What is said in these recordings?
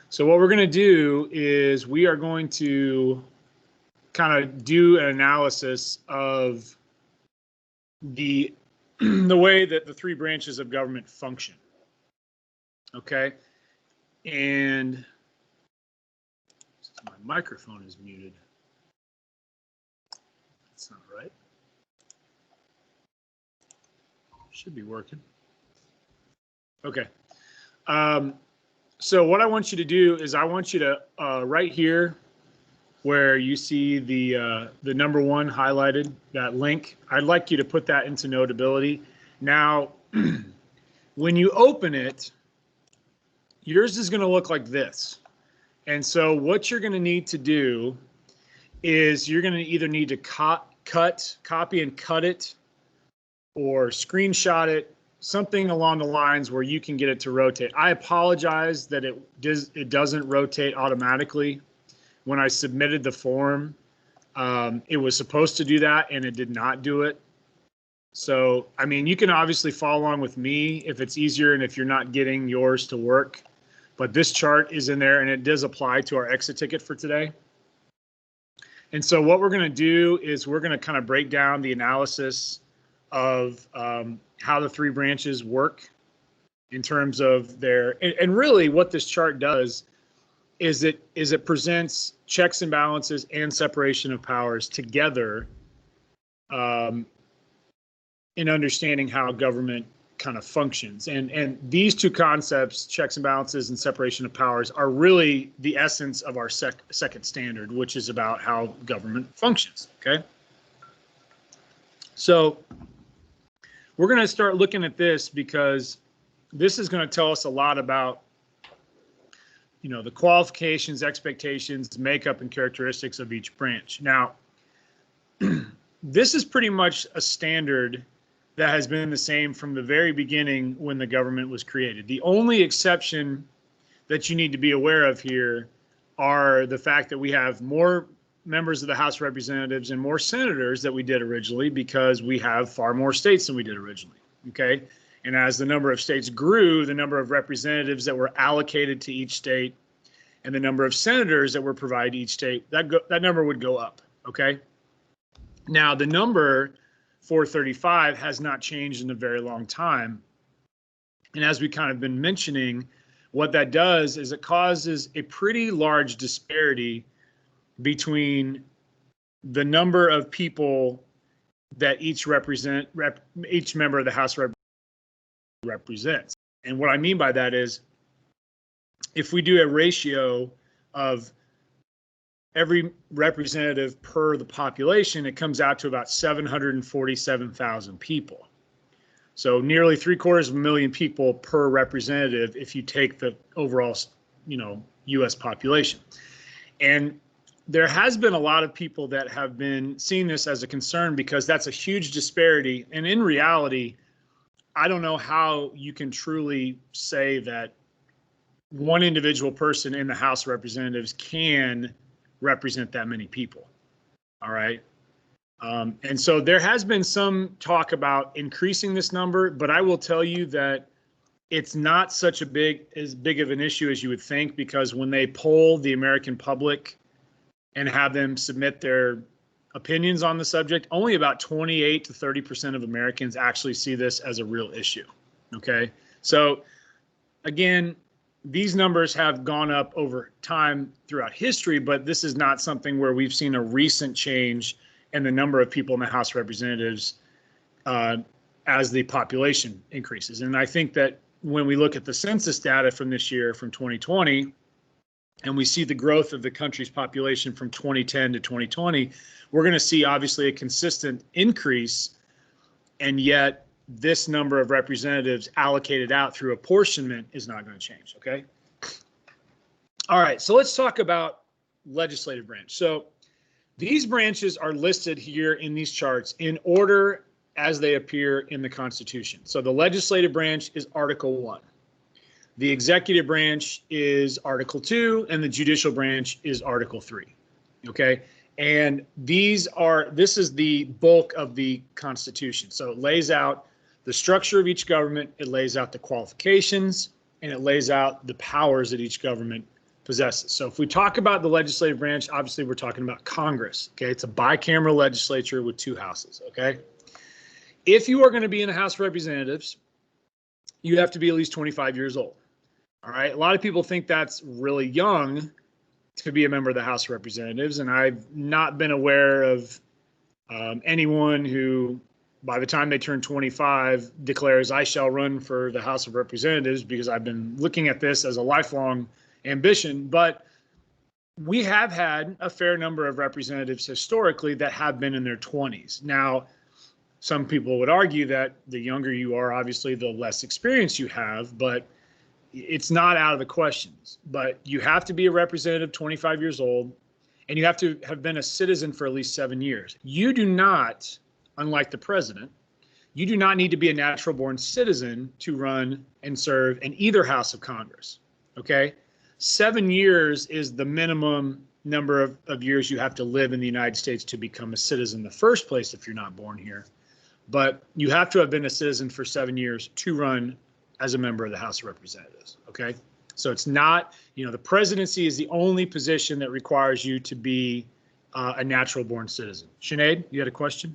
So what we're going to do is we are going to kind of do an analysis of the way that the three branches of government function. Okay, and my microphone is muted. That's not right. Should be working. Okay. So what I want you to do is I want you to right here where you see the number 1 highlighted, that link, I'd like you to put that into Notability. Now, when you open it, yours is going to look like this. And so what you're going to need to do is you're going to either need to copy and cut it, or screenshot it, something along the lines where you can get it to rotate. I apologize that it doesn't rotate automatically. When I submitted the form, it was supposed to do that and it did not do it. So, I mean, you can obviously follow along with me if it's easier and if you're not getting yours to work. But this chart is in there and it does apply to our exit ticket for today. And so what we're going to do is we're going to kind of break down the analysis of how the three branches work in terms of their, and really what this chart does is it presents checks and balances and separation of powers together in understanding how government kind of functions. And these two concepts, checks and balances and separation of powers, are really the essence of our second standard, which is about how government functions, okay? So we're going to start looking at this because this is going to tell us a lot about, you know, the qualifications, expectations, makeup, and characteristics of each branch. Now, this is pretty much a standard that has been the same from the very beginning when the government was created. The only exception that you need to be aware of here are the fact that we have more members of the House of Representatives and more senators that we did originally because we have far more states than we did originally, okay? And as the number of states grew, the number of representatives that were allocated to each state and the number of senators that were provided to each state, that number would go up, okay? Now, the number 435 has not changed in a very long time. And as we kind of been mentioning, what that does is it causes a pretty large disparity between the number of people that each member of the House represents. And what I mean by that is, if we do a ratio of every representative per the population, it comes out to about 747,000 people. So nearly 750,000 people per representative if you take the overall, you know, U.S. population. And there has been a lot of people that have been seeing this as a concern because that's a huge disparity. And in reality, I don't know how you can truly say that one individual person in the House of Representatives can represent that many people. All right. And so there has been some talk about increasing this number, but I will tell you that it's not as big of an issue as you would think, because when they poll the American public and have them submit their opinions on the subject, only about 28 to 30% of Americans actually see this as a real issue. Okay. So again, these numbers have gone up over time throughout history, but this is not something where we've seen a recent change in the number of people in the House of Representatives as the population increases. And I think that when we look at the census data from this year, from 2020, and we see the growth of the country's population from 2010 to 2020, we're going to see obviously a consistent increase, and yet this number of representatives allocated out through apportionment is not going to change, okay? All right, so let's talk about legislative branch. So these branches are listed here in these charts in order as they appear in the Constitution. So the legislative branch is Article 1. The executive branch is Article 2, and the judicial branch is Article 3, okay? And this is the bulk of the Constitution. So it lays out the structure of each government, it lays out the qualifications, and it lays out the powers that each government possesses. So if we talk about the legislative branch, obviously we're talking about Congress. Okay, it's a bicameral legislature with 2 houses. Okay, if you are going to be in the House of Representatives, you have to be at least 25 years old. All right, a lot of people think that's really young to be a member of the House of Representatives, and I've not been aware of anyone who, by the time they turn 25, declares, I shall run for the House of Representatives, because I've been looking at this as a lifelong ambition. But we have had a fair number of representatives historically that have been in their 20s. Now, some people would argue that the younger you are, obviously, the less experience you have, but it's not out of the questions. But you have to be a representative 25 years old, and you have to have been a citizen for at least 7 years. You do not, unlike the president, you do not need to be a natural born citizen to run and serve in either house of Congress. Okay? 7 years is the minimum number of years you have to live in the United States to become a citizen in the first place if you're not born here. But you have to have been a citizen for 7 years to run as a member of the House of Representatives. Okay? So it's not, the presidency is the only position that requires you to be a natural born citizen. Sinead, you had a question?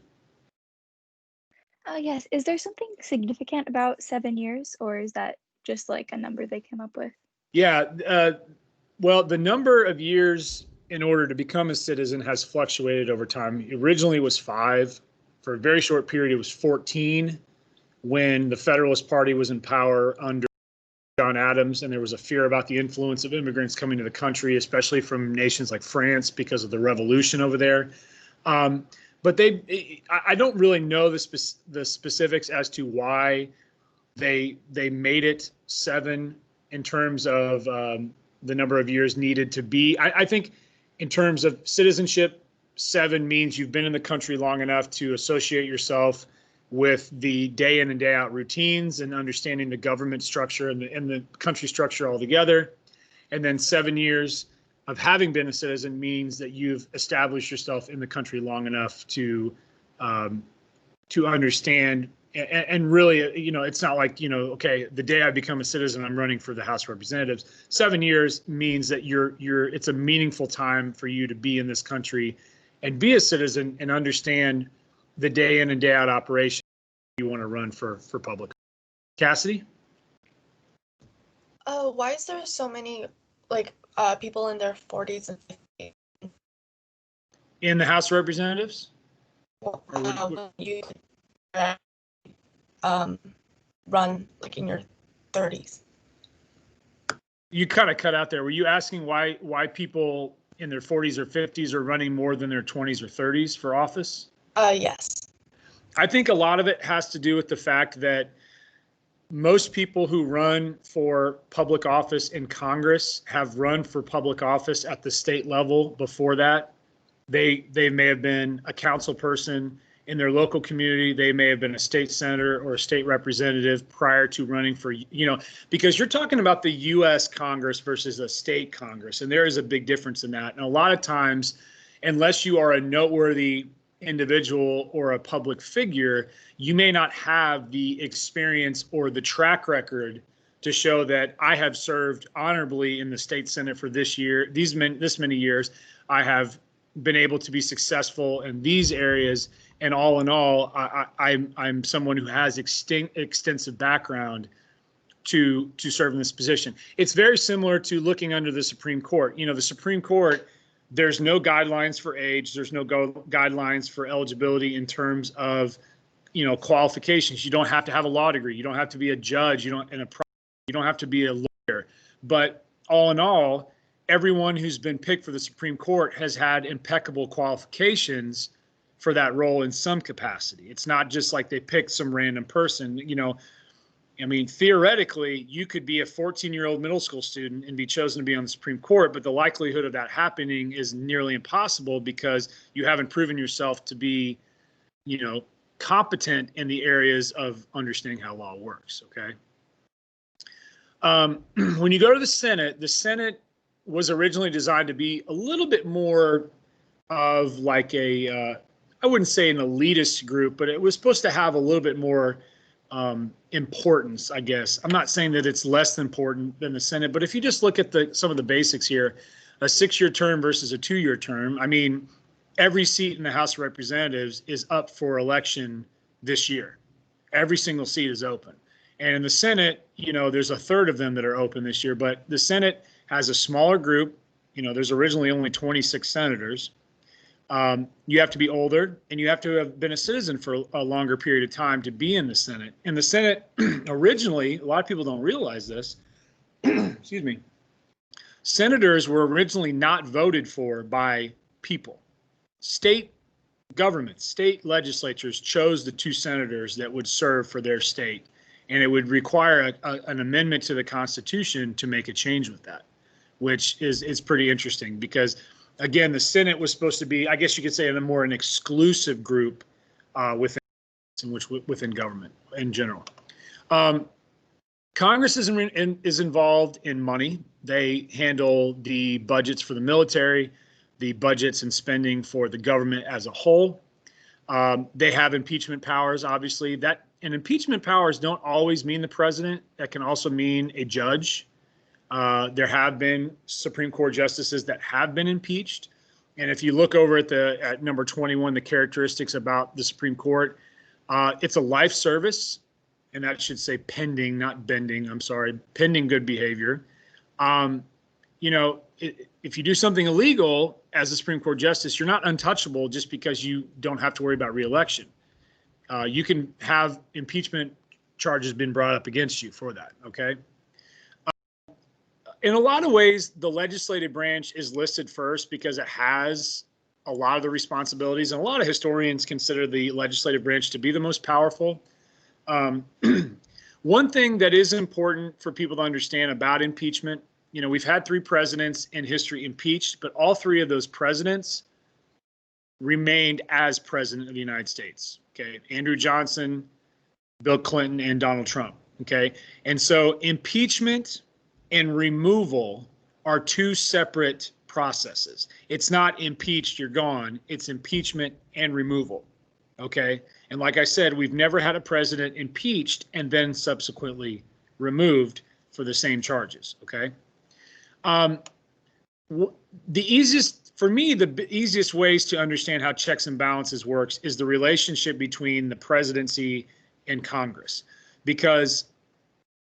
Yes. Is there something significant about 7 years, or is that just like a number they came up with? Yeah, well, the number of years in order to become a citizen has fluctuated over time. Originally it was 5. For a very short period, it was 14 when the Federalist Party was in power under John Adams, and there was a fear about the influence of immigrants coming to the country, especially from nations like France because of the revolution over there. But I don't really know the specifics as to why they made it 7 in terms of the number of years needed to be. I think in terms of citizenship, 7 means you've been in the country long enough to associate yourself with the day in and day out routines and understanding the government structure and the country structure altogether. And then 7 years of having been a citizen means that you've established yourself in the country long enough to understand. And really, it's not like, okay, the day I become a citizen, I'm running for the House of Representatives. 7 years means that it's a meaningful time for you to be in this country and be a citizen and understand the day in and day out operation you want to run for public. Cassidy? Why is there so many people in their 40s and 50s? In the House of Representatives? You could run in your 30s. You kind of cut out there. Were you asking why people in their 40s or 50s are running more than their 20s or 30s for office? Yes. I think a lot of it has to do with the fact that most people who run for public office in Congress have run for public office at the state level before that. They may have been a council person in their local community. They may have been a state senator or a state representative prior to running for, because you're talking about the U.S. Congress versus a state Congress, and there is a big difference in that. And a lot of times, unless you are a noteworthy individual or a public figure, you may not have the experience or the track record to show that I have served honorably in the state Senate for this many years. I have been able to be successful in these areas, and all in all, I'm someone who has extensive background to serve in this position. It's very similar to looking under the Supreme Court. The Supreme Court, there's no guidelines for age. There's no guidelines for eligibility in terms of, qualifications. You don't have to have a law degree. You don't have to be a judge. You don't have to be a lawyer. But all in all, everyone who's been picked for the Supreme Court has had impeccable qualifications for that role in some capacity. It's not just like they picked some random person. Theoretically, you could be a 14-year-old middle school student and be chosen to be on the Supreme Court, but the likelihood of that happening is nearly impossible because you haven't proven yourself to be, competent in the areas of understanding how law works, okay? When you go to the Senate was originally designed to be a little bit more of like I wouldn't say an elitist group, but it was supposed to have a little bit more importance, I guess. I'm not saying that it's less important than the Senate, but if you just look at some of the basics here, a 6-year term versus a 2-year term, I mean, every seat in the House of Representatives is up for election this year. Every single seat is open. And in the Senate, you know, there's a third of them that are open this year, but the Senate has a smaller group. You know, there's originally only 26 senators. You have to be older and you have to have been a citizen for a longer period of time to be in the Senate. And the Senate originally, a lot of people don't realize this, excuse me, senators were originally not voted for by people. State governments, state legislatures chose the 2 senators that would serve for their state. And it would require an amendment to the Constitution to make a change with that, which is pretty interesting because, again, the Senate was supposed to be, I guess you could say, an exclusive group within government in general. Congress is involved in money. They handle the budgets for the military, the budgets and spending for the government as a whole. They have impeachment powers, obviously. And impeachment powers don't always mean the president. That can also mean a judge. There have been Supreme Court justices that have been impeached. And if you look over at number 21, the characteristics about the Supreme Court, it's a life service, and that should say pending, not bending. I'm sorry, pending good behavior. You know, if you do something illegal as a Supreme Court justice, you're not untouchable just because you don't have to worry about reelection. You can have impeachment charges been brought up against you for that, okay? In a lot of ways, the legislative branch is listed first because it has a lot of the responsibilities, and a lot of historians consider the legislative branch to be the most powerful. One thing that is important for people to understand about impeachment, you know, we've had 3 presidents in history impeached, but all 3 of those presidents remained as president of the United States. Okay, Andrew Johnson, Bill Clinton, and Donald Trump. Okay, and so impeachment and removal are 2 separate processes. It's not impeached, you're gone. It's impeachment and removal. Okay, and like I said, we've never had a president impeached and then subsequently removed for the same charges. Okay, for me, the easiest ways to understand how checks and balances works is the relationship between the presidency and Congress. Because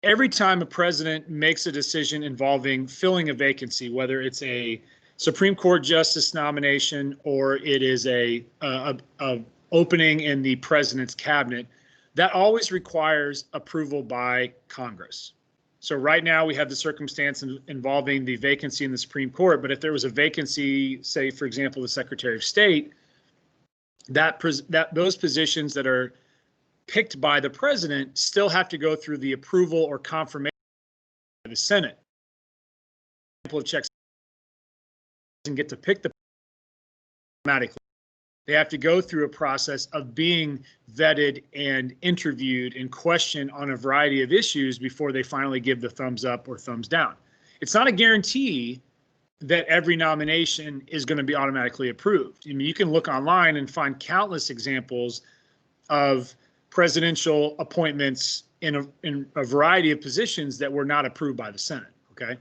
every time a president makes a decision involving filling a vacancy, whether it's a Supreme Court justice nomination or it is a opening in the president's cabinet, that always requires approval by Congress. So right now we have the circumstance involving the vacancy in the Supreme Court, but if there was a vacancy, say, for example, the Secretary of State, those positions that are picked by the president still have to go through the approval or confirmation by the Senate. Of checks doesn't get to pick the automatically. They have to go through a process of being vetted and interviewed and questioned on a variety of issues before they finally give the thumbs up or thumbs down. It's not a guarantee that every nomination is going to be automatically approved. I mean, you can look online and find countless examples of presidential appointments in a variety of positions that were not approved by the Senate. Okay.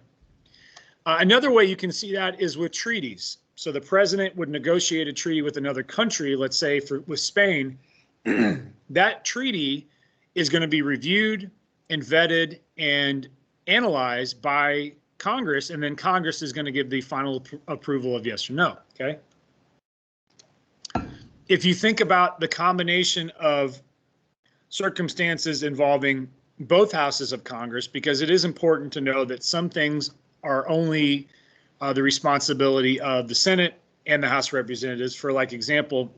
Another way you can see that is with treaties. So the president would negotiate a treaty with another country, let's say with Spain. That treaty is going to be reviewed and vetted and analyzed by Congress, and then Congress is going to give the final approval of yes or no. Okay. If you think about the combination of circumstances involving both houses of Congress, because it is important to know that some things are only the responsibility of the Senate and the House of Representatives. For like example,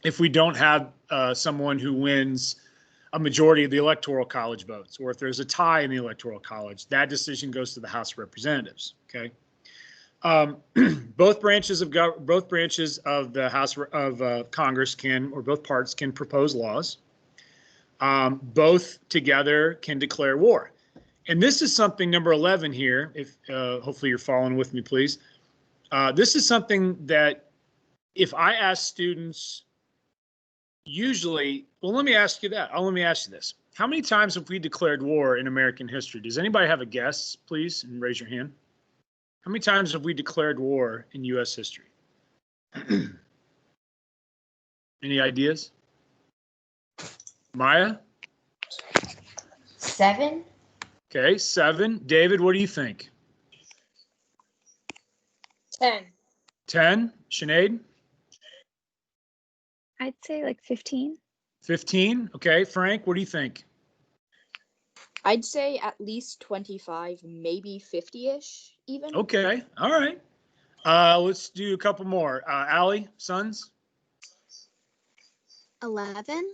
if we don't have someone who wins a majority of the Electoral College votes, or if there's a tie in the Electoral College, that decision goes to the House of Representatives. Okay. Both branches of the House of Congress can, or both parts can propose laws. Both together can declare war. And this is something, number 11 here, if hopefully you're following with me, please. This is something that if I ask students, usually, well, let me ask you that. Let me ask you this. How many times have we declared war in American history? Does anybody have a guess, please, and raise your hand? How many times have we declared war in U.S. history? Any ideas? Maya? 7. Okay, 7. David, what do you think? 10. 10. Sinead? I'd say like 15. 15. Okay, Frank, what do you think? I'd say at least 25, maybe 50-ish even. Okay, all right. Let's do a couple more. Allie, sons? 11.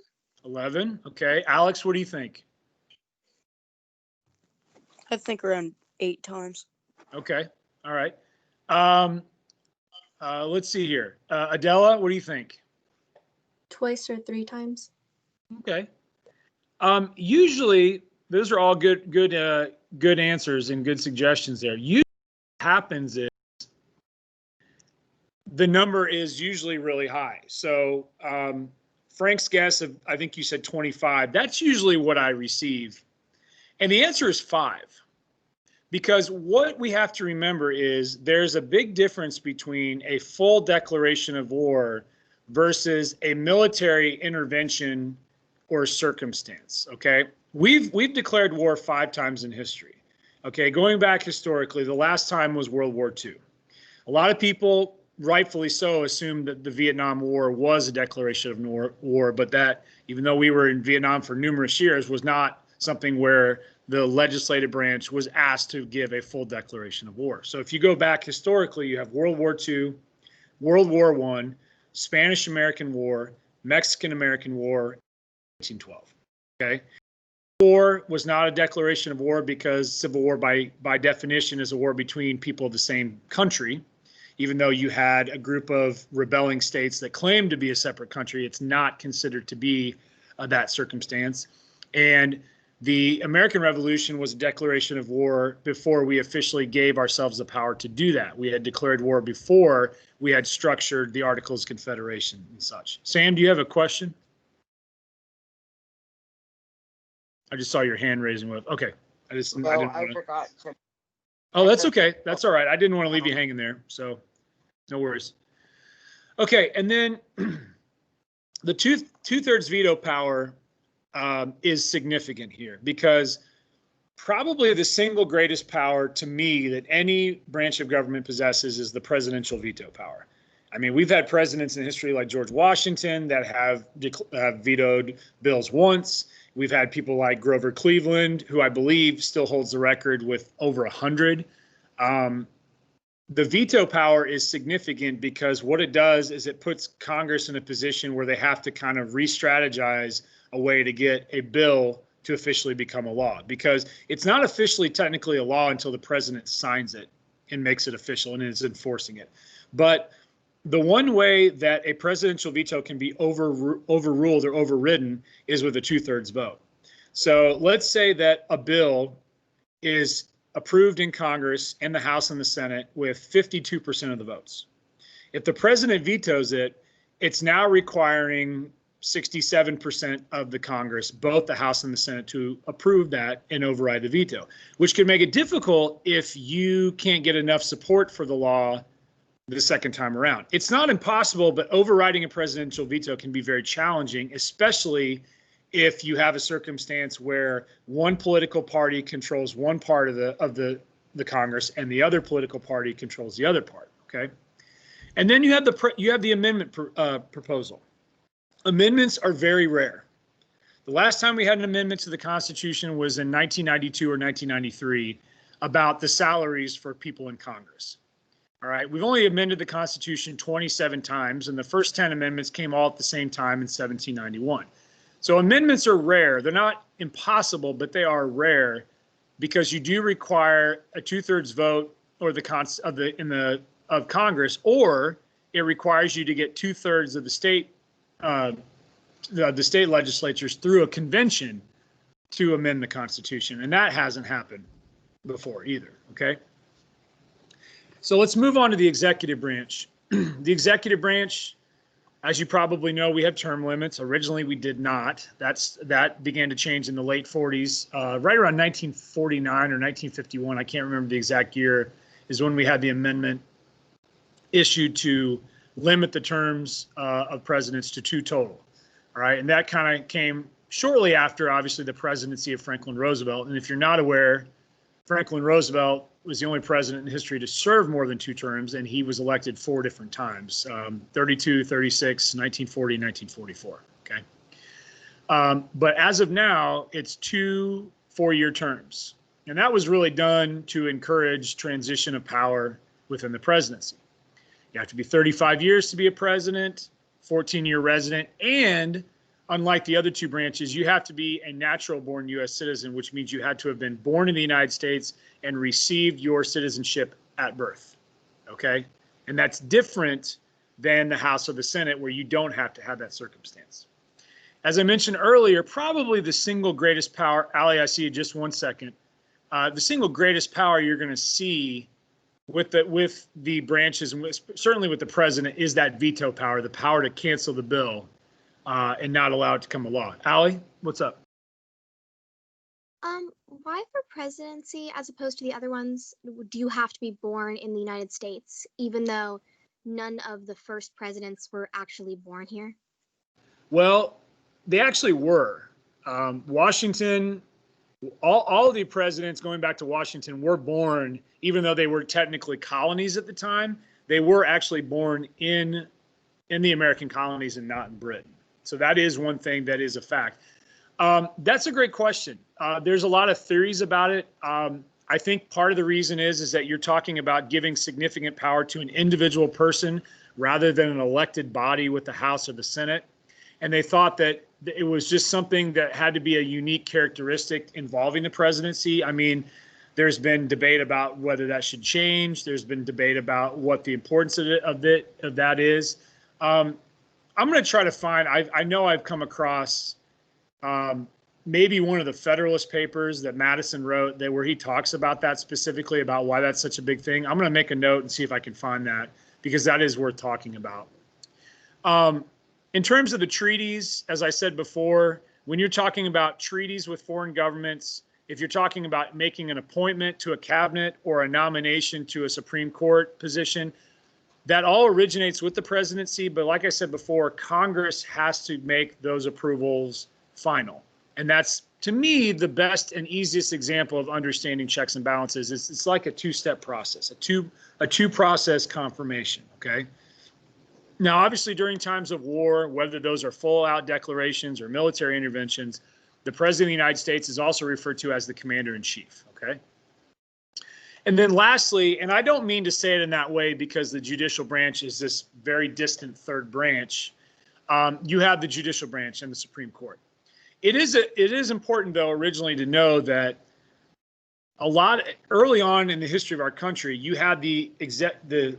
11. Okay, Alex, what do you think? I think around 8 times. Okay, all right. Let's see here. Adela, what do you think? Twice or 3 times. Okay. Usually, those are all good answers and good suggestions there. Usually what happens is the number is usually really high. So Frank's guess of, I think you said 25, that's usually what I receive. And the answer is 5. Because what we have to remember is there's a big difference between a full declaration of war versus a military intervention or circumstance, okay? We've declared war 5 times in history, okay? Going back historically, the last time was World War II. A lot of people, rightfully so, assumed that the Vietnam War was a declaration of war, but that, even though we were in Vietnam for numerous years, was not something where the legislative branch was asked to give a full declaration of war. So if you go back historically, you have World War II, World War I, Spanish-American War, Mexican-American War, 1812, okay? War was not a declaration of war because civil war by definition is a war between people of the same country. Even though you had a group of rebelling states that claimed to be a separate country, it's not considered to be that circumstance. And the American Revolution was a declaration of war before we officially gave ourselves the power to do that. We had declared war before we had structured the Articles of Confederation and such. Sam, do you have a question? I just saw your hand raising. Okay. I didn't wanna... forgot to. Oh, that's okay. That's all right. I didn't want to leave you hanging there, so no worries. Okay, and then the two-thirds veto power is significant here because probably the single greatest power to me that any branch of government possesses is the presidential veto power. I mean, we've had presidents in history like George Washington that have vetoed bills once. We've had people like Grover Cleveland, who I believe still holds the record with over 100. The veto power is significant because what it does is it puts Congress in a position where they have to kind of re-strategize a way to get a bill to officially become a law, because it's not officially technically a law until the president signs it and makes it official and is enforcing it. But the one way that a presidential veto can be overruled or overridden is with a 2/3 vote. So let's say that a bill is approved in Congress, in the House and the Senate with 52% of the votes. If the president vetoes it, it's now requiring 67% of the Congress, both the House and the Senate, to approve that and override the veto, which can make it difficult if you can't get enough support for the law the second time around. It's not impossible, but overriding a presidential veto can be very challenging, especially if you have a circumstance where one political party controls one part of the Congress and the other political party controls the other part. Okay, and then you have the amendment proposal. Amendments are very rare. The last time we had an amendment to the Constitution was in 1992 or 1993 about the salaries for people in Congress. All right, we've only amended the Constitution 27 times, and the first 10 amendments came all at the same time in 1791. So amendments are rare. They're not impossible, but they are rare because you do require a 2/3 vote or of Congress, or it requires you to get 2/3 of the state legislatures through a convention to amend the Constitution, and that hasn't happened before either. Okay. So let's move on to the executive branch. The executive branch, As you probably know, we have term limits. Originally, we did not. That began to change in the late 40s, right around 1949 or 1951. I can't remember the exact year, is when we had the amendment issued to limit the terms of presidents to 2 total. All right, and that kind of came shortly after, obviously, the presidency of Franklin Roosevelt. And if you're not aware, Franklin Roosevelt was the only president in history to serve more than 2 terms, and he was elected 4 different times, 32, 36, 1940, 1944, okay? But as of now, it's 2 4-year terms. And that was really done to encourage transition of power within the presidency. You have to be 35 years to be a president, 14-year resident, and unlike the other 2 branches, you have to be a natural-born U.S. citizen, which means you had to have been born in the United States and received your citizenship at birth, okay? And that's different than the House or the Senate, where you don't have to have that circumstance. As I mentioned earlier, probably the single greatest power, Ali, I see you just 1 second. The single greatest power you're going to see with the branches, and certainly with the president, is that veto power, the power to cancel the bill and not allow it to come a law. Ali, what's up? Why for presidency as opposed to the other ones do you have to be born in the United States, even though none of the first presidents were actually born here? Well, they actually were. Washington, all of the presidents going back to Washington were born, even though they were technically colonies at the time, they were actually born in the American colonies and not in Britain. So that is one thing that is a fact. That's a great question. There's a lot of theories about it. I think part of the reason is that you're talking about giving significant power to an individual person rather than an elected body with the House or the Senate. And they thought that it was just something that had to be a unique characteristic involving the presidency. I mean, there's been debate about whether that should change. There's been debate about what the importance of that is. I'm going to try to find, I know I've come across maybe one of the Federalist Papers that Madison wrote where he talks about that specifically, about why that's such a big thing. I'm going to make a note and see if I can find that, because that is worth talking about. In terms of the treaties, as I said before, when you're talking about treaties with foreign governments, if you're talking about making an appointment to a cabinet or a nomination to a Supreme Court position, that all originates with the presidency. But like I said before, Congress has to make those approvals final. And that's, to me, the best and easiest example of understanding checks and balances. It's like a 2-step process, a two-process confirmation, okay? Now, obviously, during times of war, whether those are full-out declarations or military interventions, the President of the United States is also referred to as the Commander-in-Chief, okay? And then lastly, and I don't mean to say it in that way because the judicial branch is this very distant third branch, you have the judicial branch and the Supreme Court. It is important, though, originally to know that early on in the history of our country, you had the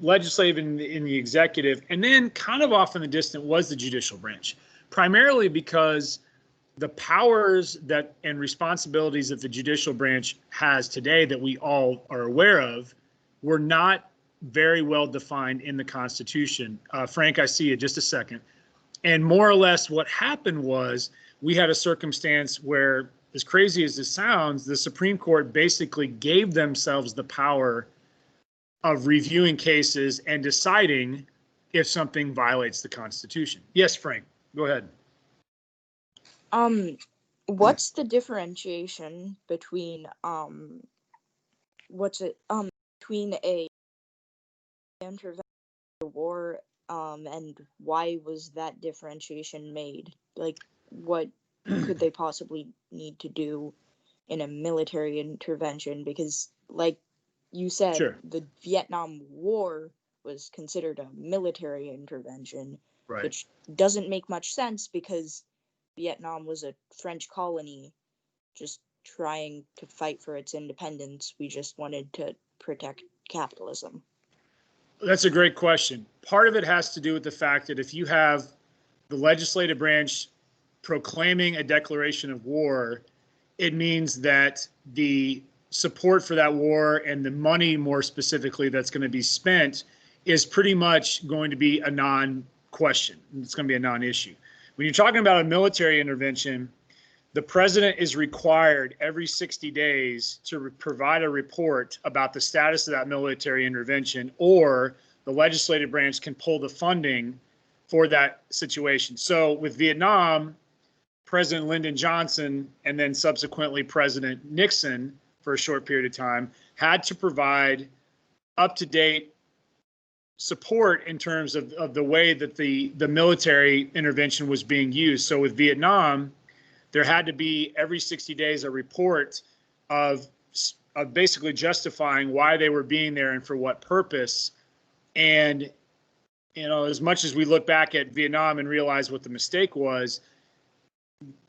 legislative and the executive, and then kind of off in the distance was the judicial branch, primarily because the powers and responsibilities that the judicial branch has today that we all are aware of were not very well defined in the Constitution. Frank, I see you, just a second. And more or less what happened was we had a circumstance where, as crazy as this sounds, the Supreme Court basically gave themselves the power of reviewing cases and deciding if something violates the Constitution. Yes, Frank, go ahead. What's the differentiation between between a intervention war and why was that differentiation made? Like, what could they possibly need to do in a military intervention? Because, like you said, Sure. The Vietnam War was considered a military intervention, Right. which doesn't make much sense because Vietnam was a French colony just trying to fight for its independence. We just wanted to protect capitalism. That's a great question. Part of it has to do with the fact that if you have the legislative branch proclaiming a declaration of war, it means that the support for that war and the money, more specifically, that's going to be spent is pretty much going to be a question. It's going to be a non-issue. When you're talking about a military intervention, the president is required every 60 days to provide a report about the status of that military intervention, or the legislative branch can pull the funding for that situation. So with Vietnam, President Lyndon Johnson and then subsequently President Nixon, for a short period of time, had to provide up-to-date support in terms of the way that the military intervention was being used. So with Vietnam, there had to be every 60 days a report of basically justifying why they were being there and for what purpose. And, you know, as much as we look back at Vietnam and realize what the mistake was,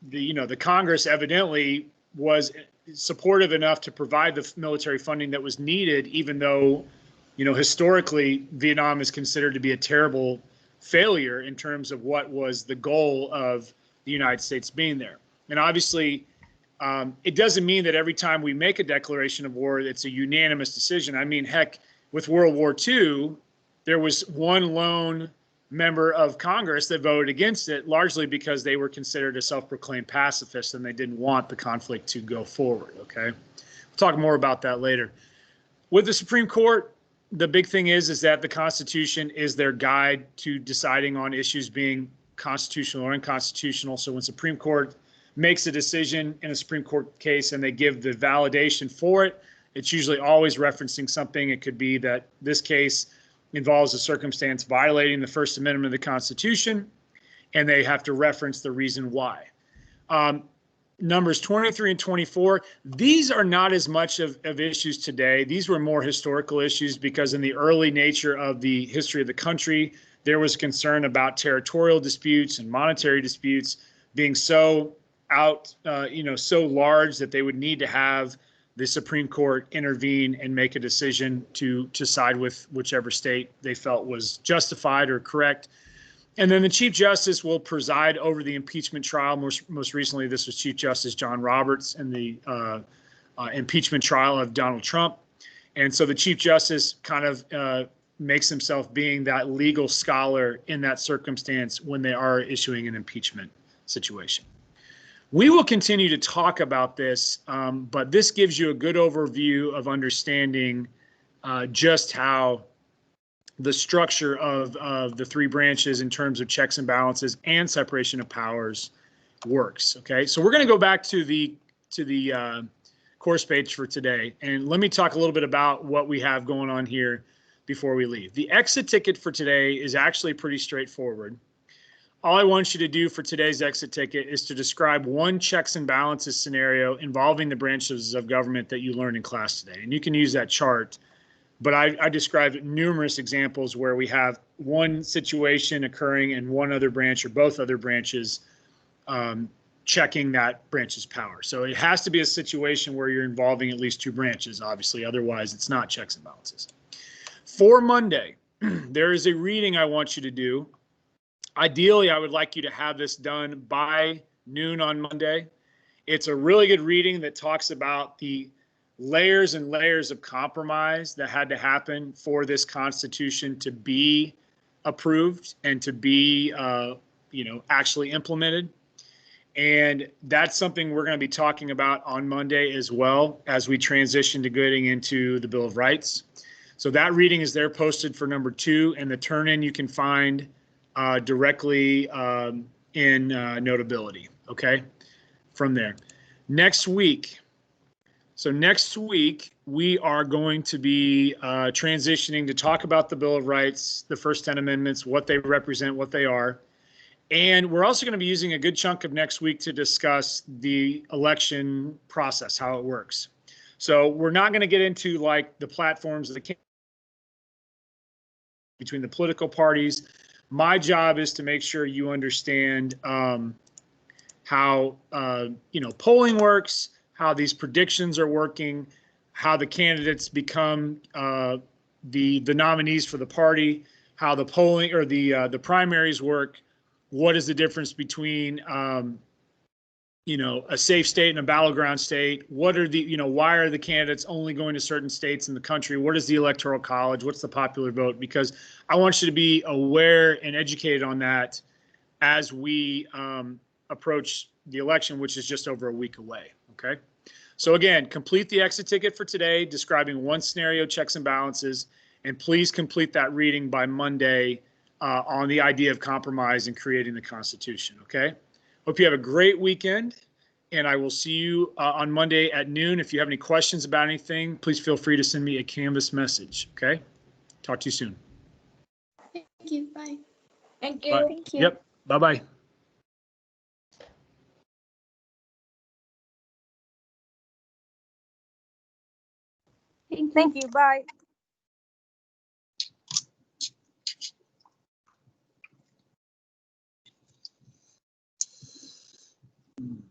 the Congress evidently was supportive enough to provide the military funding that was needed, even though, you know, historically Vietnam is considered to be a terrible failure in terms of what was the goal of the United States being there. And obviously, it doesn't mean that every time we make a declaration of war, it's a unanimous decision. I mean, heck, with World War II, there was one lone member of Congress that voted against it, largely because they were considered a self-proclaimed pacifist and they didn't want the conflict to go forward, okay? We'll talk more about that later. With the Supreme Court, the big thing is that the Constitution is their guide to deciding on issues being constitutional or unconstitutional. So when Supreme Court makes a decision in a Supreme Court case and they give the validation for it, it's usually always referencing something. It could be that this case involves a circumstance violating the First Amendment of the Constitution, and they have to reference the reason why. Numbers 23 and 24, these are not as much of issues today. These were more historical issues because in the early nature of the history of the country, there was concern about territorial disputes and monetary disputes being so so large that they would need to have the Supreme Court intervene and make a decision to side with whichever state they felt was justified or correct. And then the Chief Justice will preside over the impeachment trial. Most recently, this was Chief Justice John Roberts in the impeachment trial of Donald Trump. And so the Chief Justice kind of makes himself being that legal scholar in that circumstance when they are issuing an impeachment situation. We will continue to talk about this, but this gives you a good overview of understanding just how the structure of the three branches in terms of checks and balances and separation of powers works. Okay, so we're going to go back to the course page for today, and let me talk a little bit about what we have going on here before we leave. The exit ticket for today is actually pretty straightforward. All I want you to do for today's exit ticket is to describe one checks and balances scenario involving the branches of government that you learned in class today. And you can use that chart, but I described numerous examples where we have one situation occurring in one other branch or both other branches checking that branch's power. So it has to be a situation where you're involving at least two branches, obviously, otherwise it's not checks and balances. For Monday, there is a reading I want you to do. Ideally, I would like you to have this done by noon on Monday. It's a really good reading that talks about the layers and layers of compromise that had to happen for this Constitution to be approved and to be, actually implemented. And that's something we're going to be talking about on Monday as well as we transition to getting into the Bill of Rights. So that reading is there posted for number 2, and the turn-in you can find directly in Notability, okay, from there. Next week, we are going to be transitioning to talk about the Bill of Rights, the first 10 amendments, what they represent, what they are. And we're also going to be using a good chunk of next week to discuss the election process, how it works. So we're not going to get into like the platforms of the between the political parties. My job is to make sure you understand how polling works, how these predictions are working, how the candidates become the nominees for the party, how the polling or the primaries work. What is the difference between you know, a safe state and a battleground state? What are the, you know, why are the candidates only going to certain states in the country? What is the electoral college? What's the popular vote? Because I want you to be aware and educated on that as we approach the election, which is just over a week away. Okay. So again, complete the exit ticket for today, describing one scenario, checks and balances, and please complete that reading by Monday on the idea of compromise and creating the Constitution. Okay. Hope you have a great weekend, and I will see you on Monday at noon. If you have any questions about anything, please feel free to send me a Canvas message. Okay. Talk to you soon. Thank you. Bye. Thank Bye. you. Thank you. Yep. Bye-bye. Thank you. Bye. Mm.